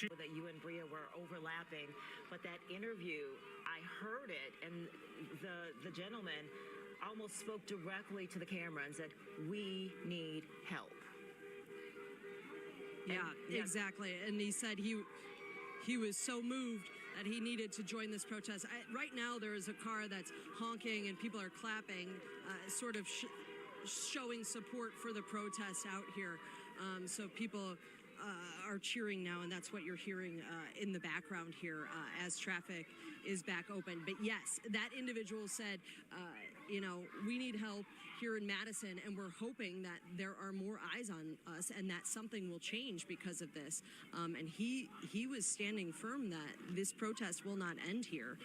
that you and Bria were overlapping, but that interview, I heard it, and the gentleman almost spoke directly to the camera and said, "We need help." Yeah, exactly. And he said he was so moved that he needed to join this protest. Right now, there is a car that's honking and people are clapping, sort of showing support for the protest out here. So people are cheering now, and that's what you're hearing in the background here as traffic is back open. But yes, that individual said, you know, we need help here in Madison, and we're hoping that there are more eyes on us and that something will change because of this. And he was standing firm that this protest will not end here.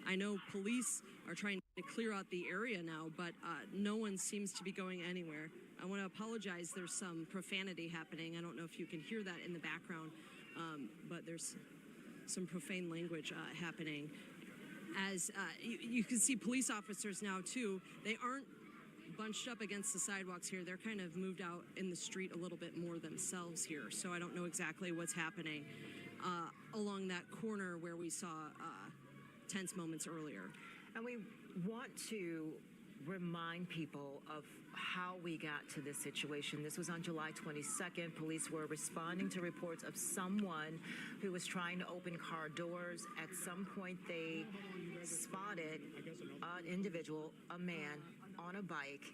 I know police are trying to clear out the area now, but no one seems to be going anywhere. I want to apologize. There's some profanity happening. I don't know if you can hear that in the background, but there's some profane language happening. As you can see police officers now, too. They aren't bunched up against the sidewalks here. They're kind of moved out in the street a little bit more themselves here. So I don't know exactly what's happening along that corner where we saw tense moments earlier. And we want to remind people of how we got to this situation. This was on July 22nd. Police were responding to reports of someone who was trying to open car doors. At some point, they spotted an individual, a man, on a bike,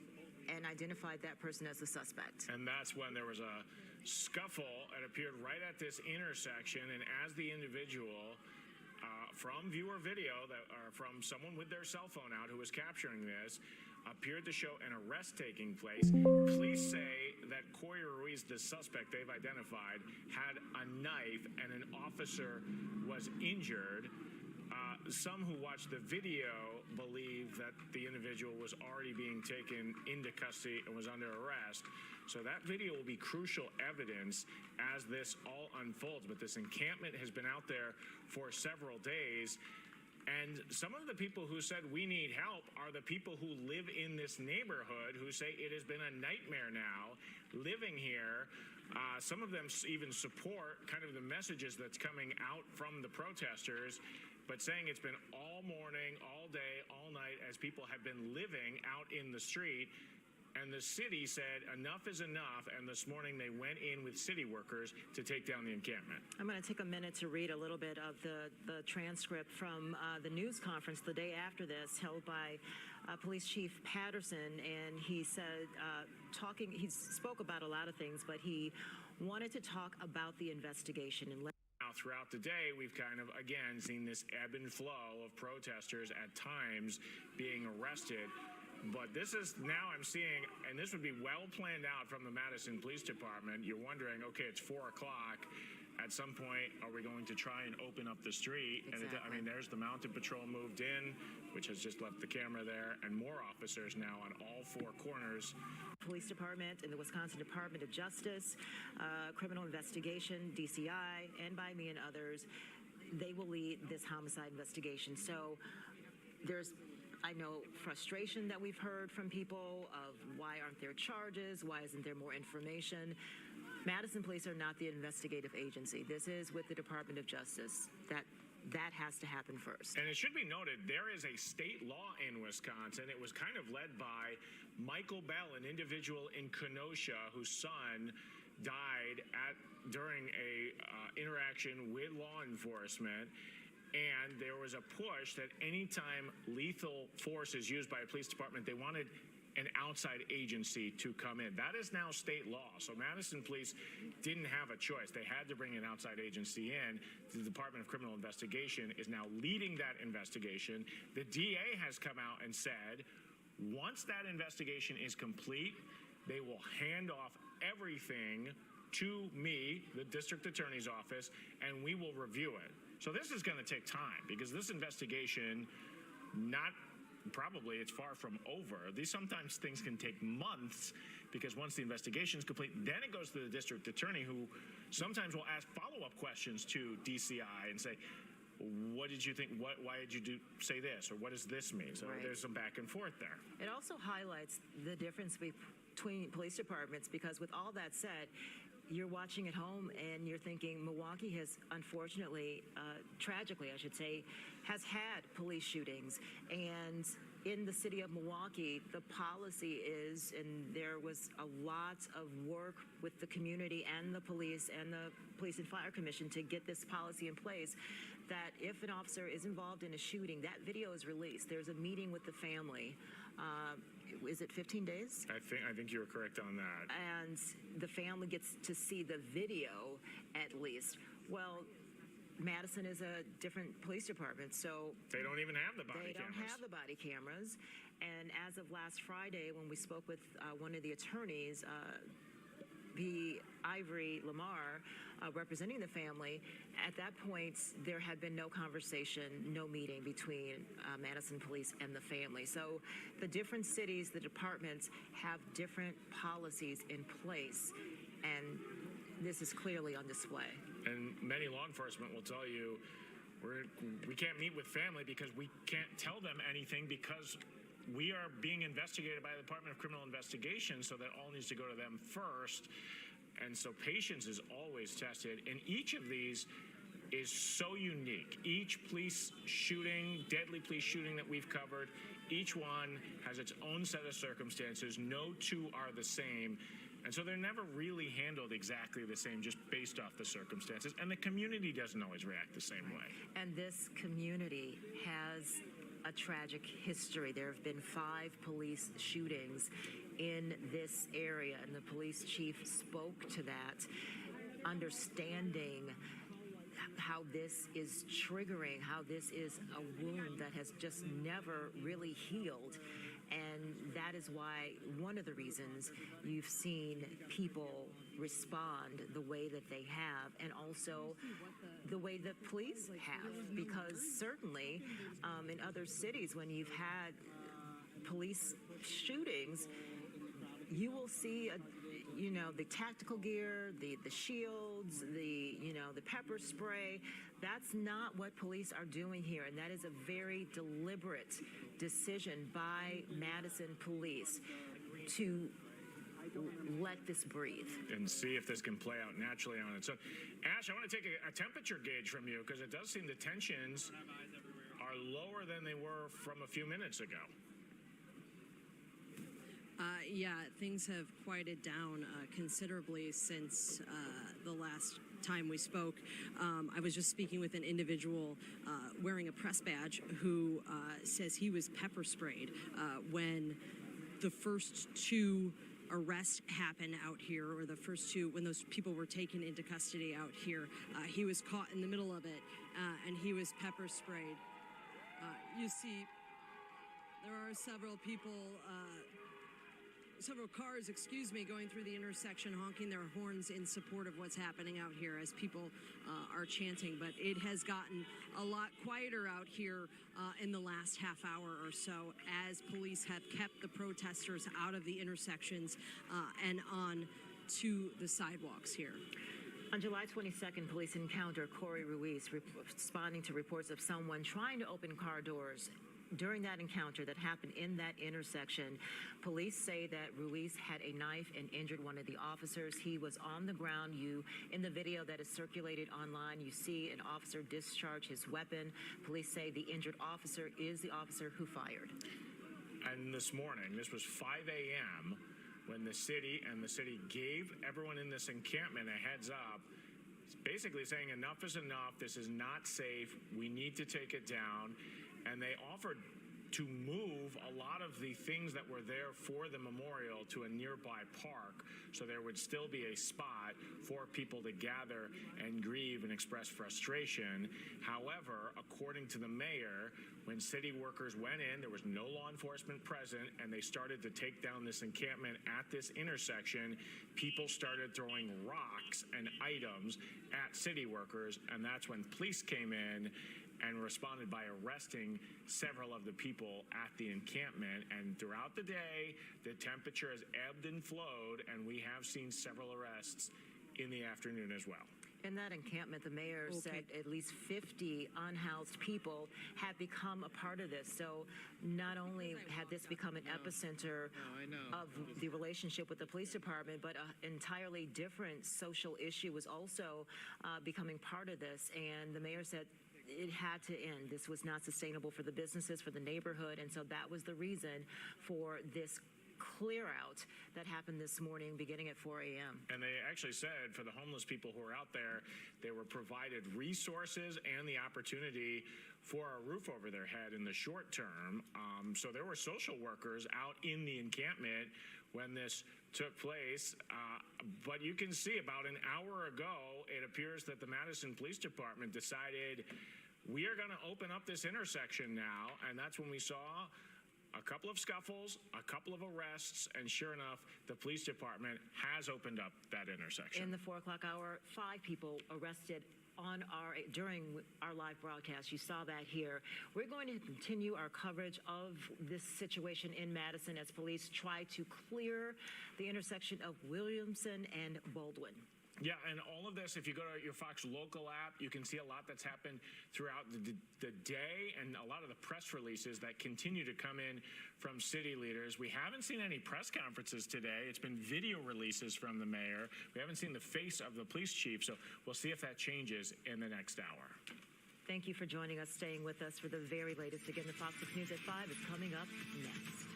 and identified that person as the suspect. And that's when there was a scuffle. It appeared right at this intersection, and as the individual from viewer video from someone with their cell phone out who was capturing this appeared to show an arrest taking place. Police say that Ruiz, the suspect they've identified, had a knife and an officer was injured. Some who watched the video believe that the individual was already being taken into custody and was under arrest. So that video will be crucial evidence as this all unfolds. But this encampment has been out there for several days. And some of the people who said we need help are the people who live in this neighborhood, who say it has been a nightmare now living here. Some of them even support kind of the messages that's coming out from the protesters, but saying it's been all morning, all day, all night as people have been living out in the street. And the city said enough is enough, and this morning they went in with city workers to take down the encampment. I'm going to take a minute to read a little bit of the transcript from the news conference the day after this, held by Police Chief Patterson, and he said, he spoke about a lot of things, but he wanted to talk about the investigation. And now, throughout the day, we've kind of, again, seen this ebb and flow of protesters at times being arrested. But this is now I'm seeing, and this would be well planned out from the Madison Police Department. You're wondering, okay, it's 4 o'clock. At some point, are we going to try and open up the street? Exactly. And I mean, there's the mounted patrol moved in, which has just left the camera there, and more officers now on all 4 corners. Police Department and the Wisconsin Department of Justice, Criminal Investigation, DCI, and by me and others, they will lead this homicide investigation. So there's, I know, frustration that we've heard from people of why aren't there charges? Why isn't there more information? Madison Police are not the investigative agency. This is with the Department of Justice. That has to happen first. And it should be noted, there is a state law in Wisconsin. It was kind of led by Michael Bell, an individual in Kenosha whose son died during a interaction with law enforcement. And there was a push that anytime lethal force is used by a police department, they wanted an outside agency to come in. That is now state law. So Madison Police didn't have a choice. They had to bring an outside agency in. The Department of Criminal Investigation is now leading that investigation. The DA has come out and said, once that investigation is complete, they will hand off everything to me, the district attorney's office, and we will review it. So this is going to take time because this investigation, probably it's far from over. Sometimes things can take months because once the investigation is complete, then it goes to the district attorney, who sometimes will ask follow-up questions to DCI and say, what did you think? Why did you say this? Or what does this mean? So right. There's some back and forth there. It also highlights the difference between police departments because with all that said, you're watching at home and you're thinking Milwaukee has unfortunately, tragically, I should say, has had police shootings. And in the city of Milwaukee, the policy is, and there was a lot of work with the community and the police and Police and Fire Commission to get this policy in place, that if an officer is involved in a shooting, that video is released. There's a meeting with the family. Is it 15 days? I think you're correct on that. And the family gets to see the video at least. Well, Madison is a different police department, so They don't even have the body they don't cameras. have the body cameras. And as of last Friday, when we spoke with one of the attorneys, the Ivory Lamar, representing the family, at that point, there had been no conversation, no meeting between Madison Police and the family. So the different cities, the departments have different policies in place, and this is clearly on display. And many law enforcement will tell you, we can't meet with family because we can't tell them anything because we are being investigated by the Department of Criminal Investigation, so that all needs to go to them first. And so patience is always tested. And each of these is so unique. Each police shooting, deadly police shooting that we've covered, each one has its own set of circumstances. No two are the same. And so they're never really handled exactly the same, just based off the circumstances. And the community doesn't always react the same way. And this community has a tragic history. There have been 5 police shootings in this area, and the police chief spoke to that, understanding how this is triggering, how this is a wound that has just never really healed. And that is why, one of the reasons you've seen people respond the way that they have, and also the way the police have, because certainly in other cities, when you've had police shootings, you will see the tactical gear, the shields, the pepper spray. That's not what police are doing here, and that is a very deliberate decision by Madison Police to let this breathe. And see if this can play out naturally on its own. Ash, I want to take a temperature gauge from you, because it does seem the tensions are lower than they were from a few minutes ago. Yeah, things have quieted down considerably since the last time we spoke. I was just speaking with an individual wearing a press badge who says he was pepper sprayed when the first 2 arrests happened out here, or the first 2, when those people were taken into custody out here. He was caught in the middle of it, and he was pepper sprayed. You see, there are several cars, going through the intersection, honking their horns in support of what's happening out here as people are chanting. But it has gotten a lot quieter out here in the last half hour or so, as police have kept the protesters out of the intersections and on to the sidewalks here. On July 22nd, police encountered Corey Ruiz responding to reports of someone trying to open car doors. During that encounter that happened in that intersection, police say that Ruiz had a knife and injured one of the officers. He was on the ground. In the video that is circulated online, you see an officer discharge his weapon. Police say the injured officer is the officer who fired. And this morning, this was 5 a.m., when the city gave everyone in this encampment a heads up, basically saying enough is enough, this is not safe, we need to take it down. And they offered to move a lot of the things that were there for the memorial to a nearby park, so there would still be a spot for people to gather and grieve and express frustration. However, according to the mayor, when city workers went in, there was no law enforcement present, and they started to take down this encampment at this intersection. People started throwing rocks and items at city workers, and that's when police came in and responded by arresting several of the people at the encampment. And throughout the day, the temperature has ebbed and flowed, and we have seen several arrests in the afternoon as well. In that encampment, the mayor said at least 50 unhoused people had become a part of this. So not only had this become an epicenter of the relationship with the police department, but an entirely different social issue was also becoming part of this. And the mayor said it had to end. This was not sustainable for the businesses, for the neighborhood. And so that was the reason for this clear out that happened this morning beginning at 4 a.m. And they actually said for the homeless people who are out there, they were provided resources and the opportunity for a roof over their head in the short term. So there were social workers out in the encampment when this took place. But you can see about an hour ago, it appears that the Madison Police Department decided we are going to open up this intersection now. And that's when we saw a couple of scuffles, a couple of arrests, and sure enough, the police department has opened up that intersection. In the 4 o'clock hour, 5 people arrested during our live broadcast. You saw that here. We're going to continue our coverage of this situation in Madison as police try to clear the intersection of Williamson and Baldwin. Yeah, and all of this, if you go to your Fox Local app, you can see a lot that's happened throughout the day and a lot of the press releases that continue to come in from city leaders. We haven't seen any press conferences today. It's been video releases from the mayor. We haven't seen the face of the police chief, so we'll see if that changes in the next hour. Thank you for joining us, staying with us for the very latest. Again, the Fox News at 5 is coming up next.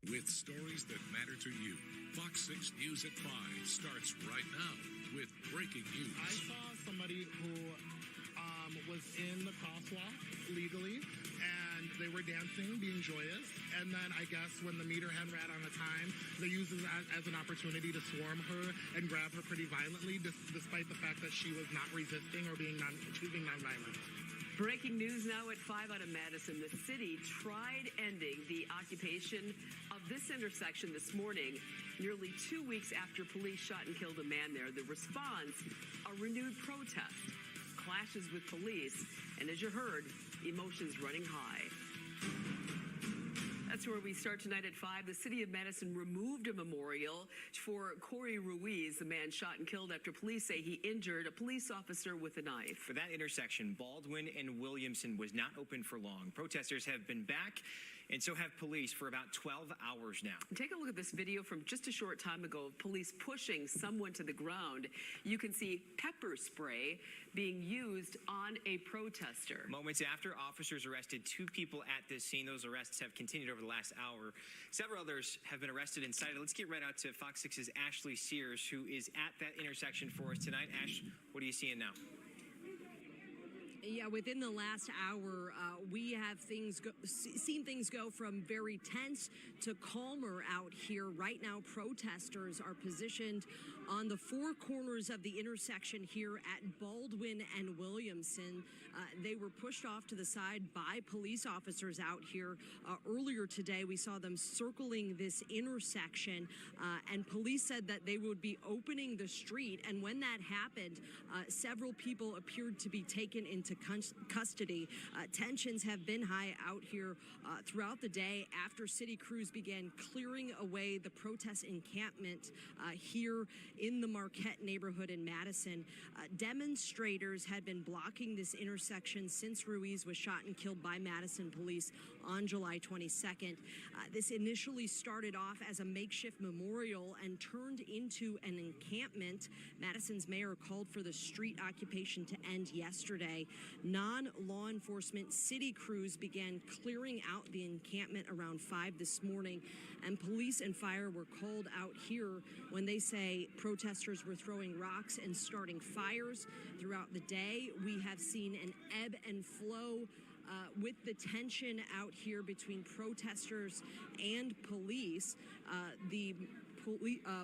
With stories that matter to you, Fox 6 News at 5 starts right now with breaking news. I saw somebody who was in the crosswalk legally, and they were dancing, being joyous, and then I guess when the meter had ran out of time, they used it as an opportunity to swarm her and grab her pretty violently, despite the fact that she was not resisting or choosing nonviolence. Breaking news now at 5 out of Madison. The city tried ending the occupation of this intersection this morning, nearly 2 weeks after police shot and killed a man there. The response, a renewed protest, clashes with police, and as you heard, emotions running high. That's where we start tonight at 5. The city of Madison removed a memorial for Ruiz, the man shot and killed after police say he injured a police officer with a knife. For that intersection, Baldwin and Williamson was not open for long. Protesters have been back, and so have police for about 12 hours now. Take a look at this video from just a short time ago of police pushing someone to the ground. You can see pepper spray being used on a protester. Moments after officers arrested 2 people at this scene. Those arrests have continued over the last hour. Several others have been arrested and cited. Let's get right out to Fox 6's Ashley Sears, who is at that intersection for us tonight. Ash, what are you seeing now? Yeah, within the last hour, we have seen things go from very tense to calmer out here. Right now, protesters are positioned on the 4 corners of the intersection here at Baldwin and Williamson. They were pushed off to the side by police officers out here. Earlier today, we saw them circling this intersection, and police said that they would be opening the street. And when that happened, several people appeared to be taken into custody. Tensions have been high out here throughout the day after city crews began clearing away the protest encampment here in the Marquette neighborhood in Madison. Demonstrators had been blocking this intersection since Ruiz was shot and killed by Madison police on July 22nd. This initially started off as a makeshift memorial and turned into an encampment. Madison's mayor called for the street occupation to end yesterday. Non-law enforcement city crews began clearing out the encampment around 5 this morning, and police and fire were called out here when they say protesters were throwing rocks and starting fires. Throughout the day, we have seen an ebb and flow with the tension out here between protesters and police. The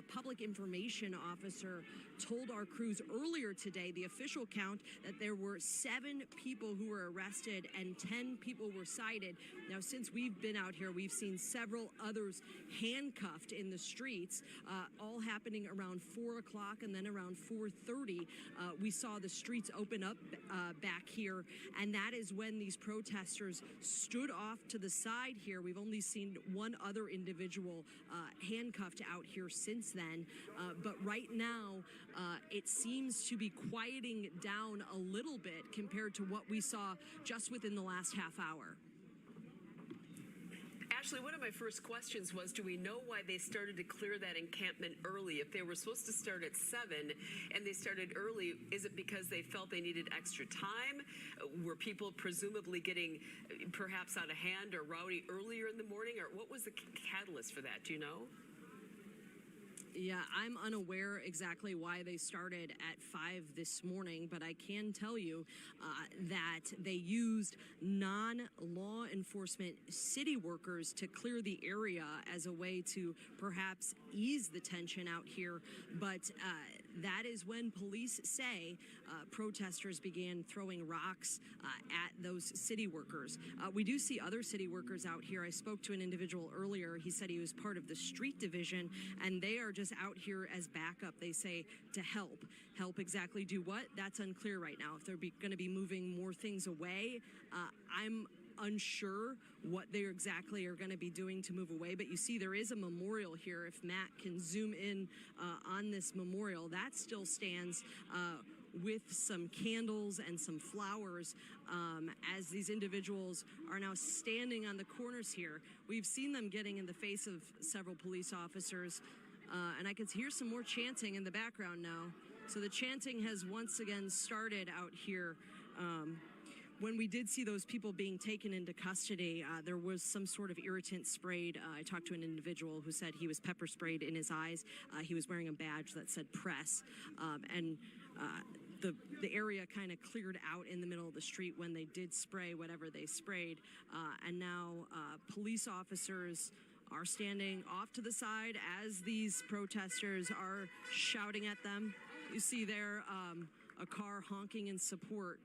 public information officer told our crews earlier today, the official count, that there were 7 people who were arrested and 10 people were cited. Now, since we've been out here, we've seen several others handcuffed in the streets, all happening around 4 o'clock, and then around 4:30, we saw the streets open up back here, and that is when these protesters stood off to the side here. We've only seen one other individual handcuffed out here since then, but right now it seems to be quieting down a little bit compared to what we saw just within the last half hour. Ashley, one of my first questions was, do we know why they started to clear that encampment early? If they were supposed to start at 7 and they started early, is it because they felt they needed extra time? Were people presumably getting perhaps out of hand or rowdy earlier in the morning? Or what was the catalyst for that? Do you know? Yeah, I'm unaware exactly why they started at 5 this morning, but I can tell you that they used non-law enforcement city workers to clear the area as a way to perhaps ease the tension out here. But that is when police say protesters began throwing rocks at those city workers. We do see other city workers out here. I spoke to an individual earlier. He said he was part of the street division, and they are just out here as backup, they say, to help. Help exactly do what? That's unclear right now. If they're going to be moving more things away, I'm unsure what they exactly are going to be doing to move away, but you see there is a memorial here. If Matt can zoom in on this memorial, that still stands with some candles and some flowers as these individuals are now standing on the corners here. We've seen them getting in the face of several police officers, and I can hear some more chanting in the background now. So the chanting has once again started out here. When we did see those people being taken into custody, there was some sort of irritant sprayed. I talked to an individual who said he was pepper sprayed in his eyes. He was wearing a badge that said press. The area kind of cleared out in the middle of the street when they did spray whatever they sprayed. And now police officers are standing off to the side as these protesters are shouting at them. You see there a car honking in support.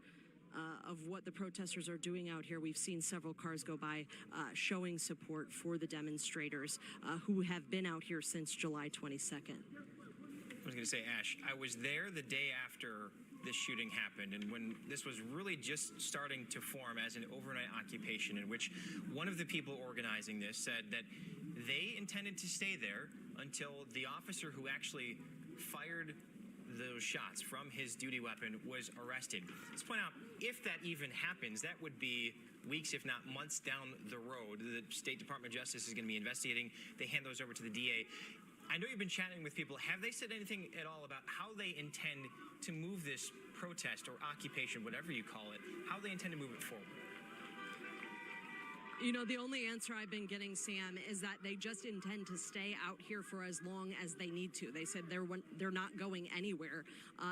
of what the protesters are doing out here. We've seen several cars go by showing support for the demonstrators who have been out here since July 22nd. I was going to say, Ash, I was there the day after this shooting happened, and when this was really just starting to form as an overnight occupation, in which one of the people organizing this said that they intended to stay there until the officer who actually fired those shots from his duty weapon was arrested. Let's point out, if that even happens, that would be weeks, if not months down the road. The State Department of Justice is going to be investigating. They hand those over to the DA. I know you've been chatting with people. Have they said anything at all about how they intend to move this protest or occupation, whatever you call it, how they intend to move it forward? You know, the only answer I've been getting, Sam, is that they just intend to stay out here for as long as they need to. They said they're not going anywhere.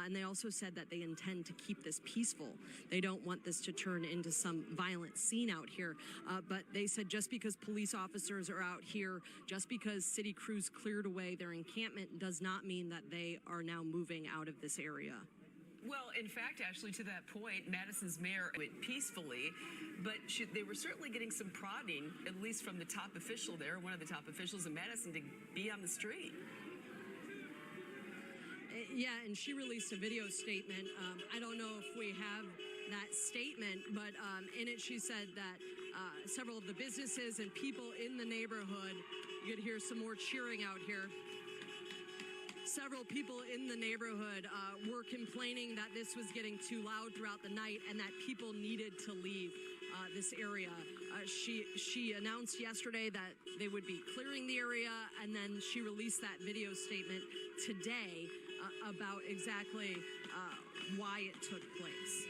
And they also said that they intend to keep this peaceful. They don't want this to turn into some violent scene out here. But they said just because police officers are out here, just because city crews cleared away their encampment, does not mean that they are now moving out of this area. Well, in fact, actually, to that point, Madison's mayor went peacefully, but they were certainly getting some prodding, at least from the top official there, one of the top officials in Madison, to be on the street. Yeah, and she released a video statement. I don't know if we have that statement, but in it she said that several of the businesses and people in the neighborhood, you could hear some more cheering out here. Several people in the neighborhood were complaining that this was getting too loud throughout the night and that people needed to leave this area. She announced yesterday that they would be clearing the area, and then she released that video statement today about exactly why it took place.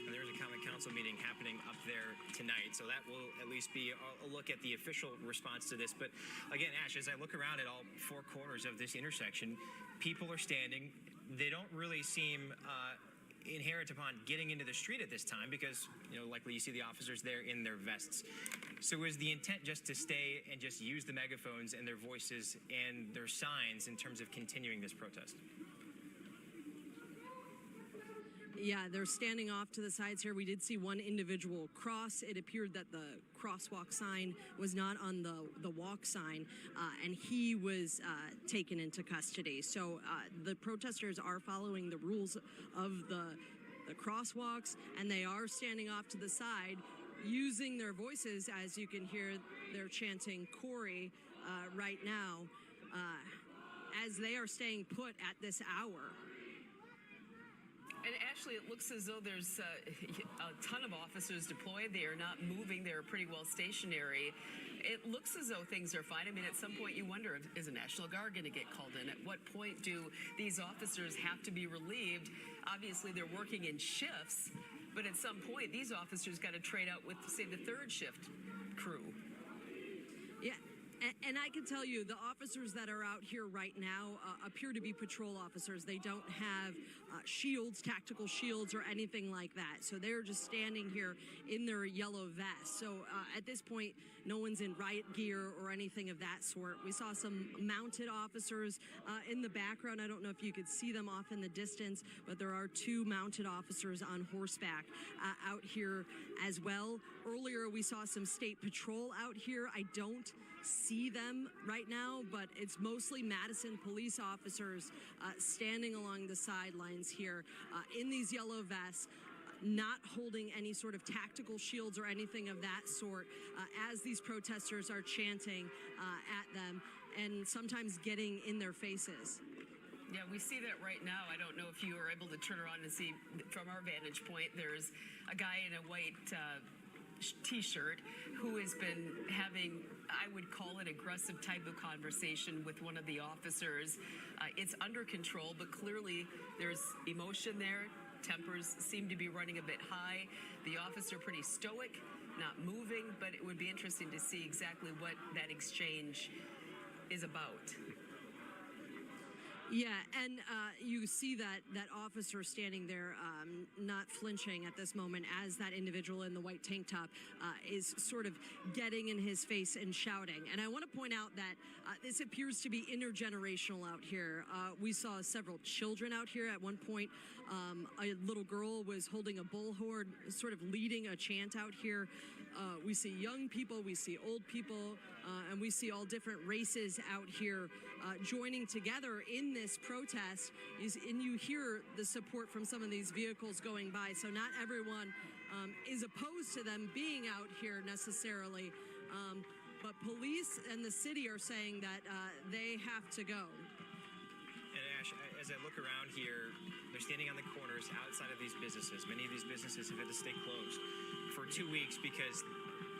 There's a common council meeting happening up there tonight, so that will at least be a look at the official response to this. But again, Ash, as I look around at all four corners of this intersection, people are standing. They don't really seem inherent upon getting into the street at this time because, you know, likely you see the officers there in their vests. So is the intent just to stay and just use the megaphones and their voices and their signs in terms of continuing this protest? Yeah, they're standing off to the sides here. We did see one individual cross. It appeared that the crosswalk sign was not on the walk sign, and he was taken into custody. So the protesters are following the rules of the crosswalks, and they are standing off to the side using their voices. As you can hear, they're chanting Corey right now as they are staying put at this hour. And actually, it looks as though there's a ton of officers deployed. They are not moving. They're pretty well stationary. It looks as though things are fine. I mean, at some point you wonder, is the National Guard going to get called in? At what point do these officers have to be relieved? Obviously, they're working in shifts, but at some point, these officers got to trade out with, say, the third shift crew. Yeah. And I can tell you, the officers that are out here right now appear to be patrol officers. They don't have shields, tactical shields, or anything like that. So they're just standing here in their yellow vests. So at this point, no one's in riot gear or anything of that sort. We saw some mounted officers in the background. I don't know if you could see them off in the distance, but there are two mounted officers on horseback out here as well. Earlier, we saw some state patrol out here. I don't see them right now, but it's mostly Madison police officers standing along the sidelines here in these yellow vests, not holding any sort of tactical shields or anything of that sort as these protesters are chanting at them and sometimes getting in their faces. Yeah, we see that right now. I don't know if you are able to turn around and see from our vantage point. There's a guy in a white T-shirt who has been having, I would call it, aggressive type of conversation with one of the officers. It's under control, but clearly there's emotion there. Tempers seem to be running a bit high. The officer pretty stoic, not moving, but it would be interesting to see exactly what that exchange is about. Yeah, and you see that officer standing there, not flinching at this moment as that individual in the white tank top is sort of getting in his face and shouting. And I want to point out that this appears to be intergenerational out here. We saw several children out here at one point. A little girl was holding a bullhorn, sort of leading a chant out here. We see young people, we see old people, and we see all different races out here joining together in this protest. And you hear the support from some of these vehicles going by. So not everyone is opposed to them being out here necessarily. But police and the city are saying that they have to go. And Ash, as I look around here, they're standing on the corners outside of these businesses. Many of these businesses have had to stay closed for 2 weeks because,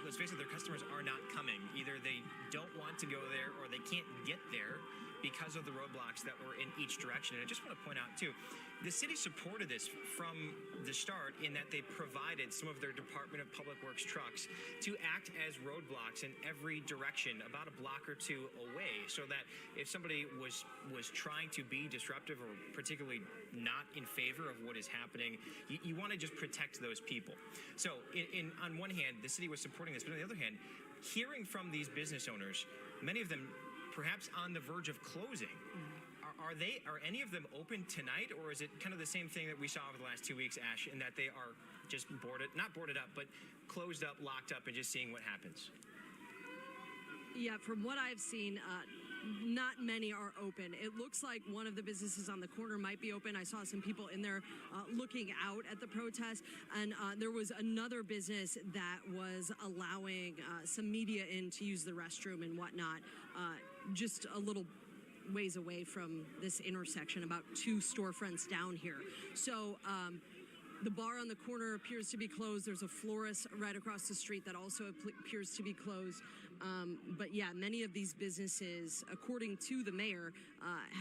let's face it, their customers are not coming. Either they don't want to go there or they can't get there because of the roadblocks that were in each direction. And I just want to point out, too, the city supported this from the start in that they provided some of their Department of Public Works trucks to act as roadblocks in every direction, about a block or two away, so that if somebody was trying to be disruptive or particularly not in favor of what is happening, you want to just protect those people. So on one hand, the city was supporting this, but on the other hand, hearing from these business owners, many of them perhaps on the verge of closing, are any of them open tonight, or is it kind of the same thing that we saw over the last 2 weeks, Ash, in that they are just not boarded up, but closed up, locked up, and just seeing what happens? Yeah, from what I've seen, not many are open. It looks like one of the businesses on the corner might be open. I saw some people in there looking out at the protest, and there was another business that was allowing some media in to use the restroom and whatnot, just a little ways away from this intersection, about 2 storefronts down here. So the bar on the corner appears to be closed. There's a florist right across the street that also appears to be closed. But yeah, many of these businesses, according to the mayor,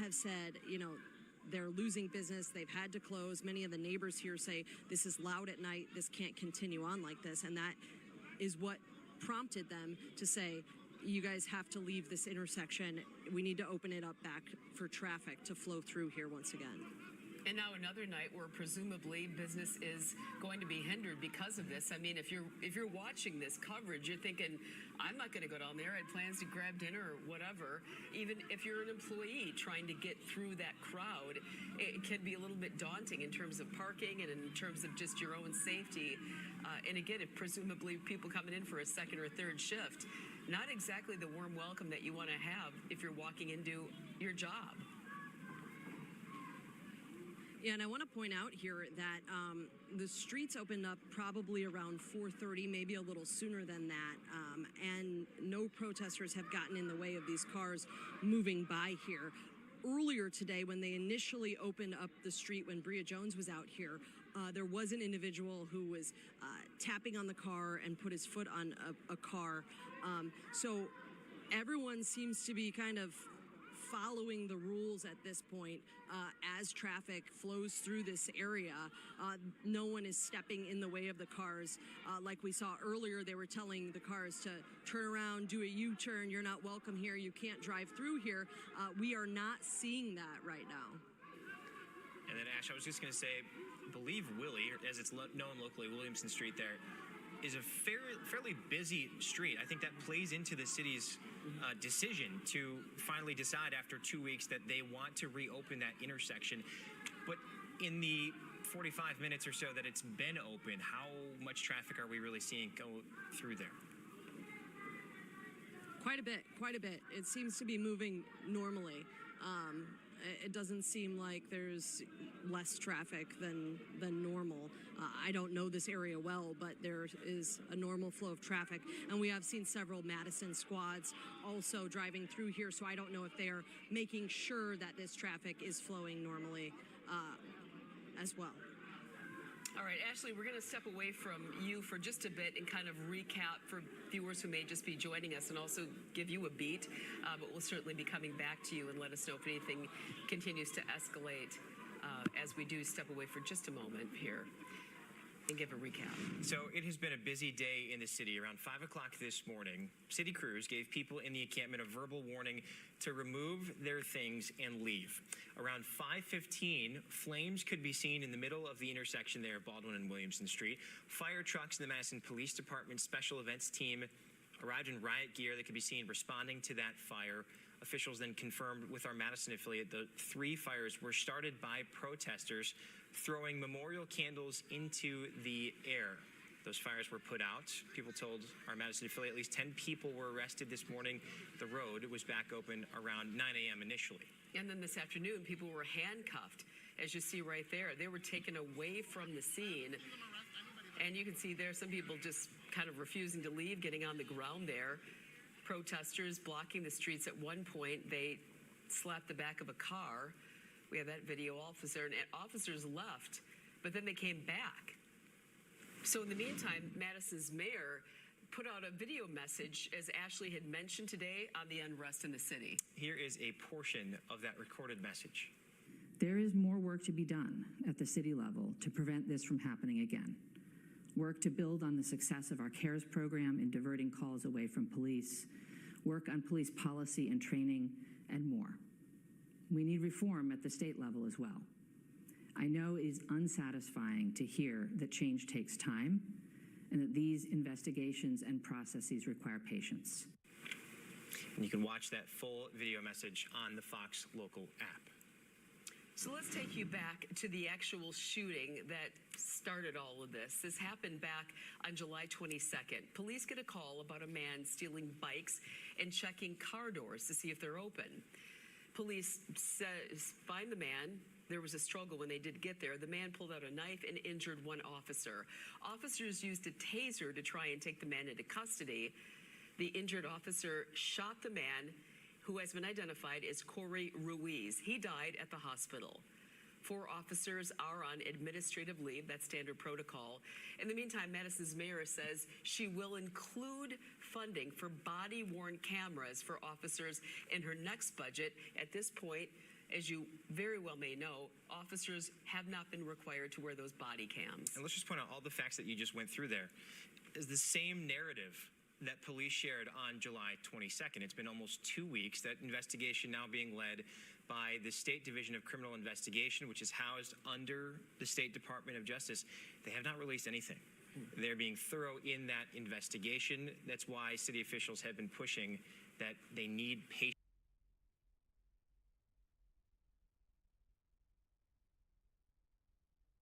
have said, they're losing business. They've had to close. Many of the neighbors here say this is loud at night. This can't continue on like this. And that is what prompted them to say, you guys have to leave this intersection. We need to open it up back for traffic to flow through here once again. And now another night where presumably business is going to be hindered because of this. I mean, if you're watching this coverage, you're thinking, I'm not going to go down there. I had plans to grab dinner or whatever. Even if you're an employee trying to get through that crowd, it can be a little bit daunting in terms of parking and in terms of just your own safety. And again, if presumably people coming in for a second or third shift, not exactly the warm welcome that you want to have if you're walking into your job. Yeah, and I want to point out here that the streets opened up probably around 4:30, maybe a little sooner than that, and no protesters have gotten in the way of these cars moving by here. Earlier today, when they initially opened up the street, when Bria Jones was out here, there was an individual who was tapping on the car and put his foot on a car. So everyone seems to be kind of following the rules at this point as traffic flows through this area. No one is stepping in the way of the cars. Like we saw earlier, they were telling the cars to turn around, do a U-turn. You're not welcome here. You can't drive through here. We are not seeing that right now. And then, Ash, I was just going to say, I believe Willie, as it's known locally, Williamson Street there, is a fairly busy street. I think that plays into the city's decision to finally decide after 2 weeks that they want to reopen that intersection. But in the 45 minutes or so that it's been open, how much traffic are we really seeing go through there? Quite a bit. It seems to be moving normally. It doesn't seem like there's less traffic than normal. I don't know this area well, but there is a normal flow of traffic. And we have seen several Madision squads also driving through here, so I don't know if they're making sure that this traffic is flowing normally as well. All right, Ashley, we're going to step away from you for just a bit and kind of recap for viewers who may just be joining us and also give you a beat. But we'll certainly be coming back to you and let us know if anything continues to escalate as we do step away for just a moment here. and give a recap. So it has been a busy day in the city. Around 5 o'clock this morning, city crews gave people in the encampment a verbal warning to remove their things and leave. Around 5:15, flames could be seen in the middle of the intersection there, Baldwin and Williamson Street. Fire trucks and the Madison Police Department special events team arrived in riot gear that could be seen responding to that fire. Officials then confirmed with our Madison affiliate the 3 fires were started by protesters throwing memorial candles into the air. Those fires were put out. People told our Madison affiliate at least 10 people were arrested this morning. The road was back open around 9 a.m. initially. And then this afternoon, people were handcuffed, as you see right there. They were taken away from the scene. And you can see there some people just kind of refusing to leave, getting on the ground there. Protesters blocking the streets. At one point, they slapped the back of a car. We have that video, officer, and officers left, but then they came back. So in the meantime, Madison's mayor put out a video message, as Ashley had mentioned today, on the unrest in the city. Here is a portion of that recorded message. There is more work to be done at the city level to prevent this from happening again. Work to build on the success of our CARES program in diverting calls away from police, work on police policy and training, and more. We need reform at the state level as well. I know it is unsatisfying to hear that change takes time and that these investigations and processes require patience. And you can watch that full video message on the Fox local app. So let's take you back to the actual shooting that started all of this. This happened back on July 22nd. Police get a call about a man stealing bikes and checking car doors to see if they're open. Police find the man. There was a struggle when they did get there. The man pulled out a knife and injured one officer. Officers used a taser to try and take the man into custody. The injured officer shot the man, who has been identified as Corey Ruiz. He died at the hospital. 4 officers are on administrative leave. That's standard protocol. In the meantime, Madison's mayor says she will include funding for body-worn cameras for officers in her next budget. At this point, as you very well may know, officers have not been required to wear those body cams. And let's just point out all the facts that you just went through there. Is the same narrative that police shared on July 22nd. It's been almost 2 weeks. That investigation now being led by the State Division of Criminal Investigation, which is housed under the State Department of Justice. They have not released anything. They're being thorough in that investigation. That's why city officials have been pushing that they need patience.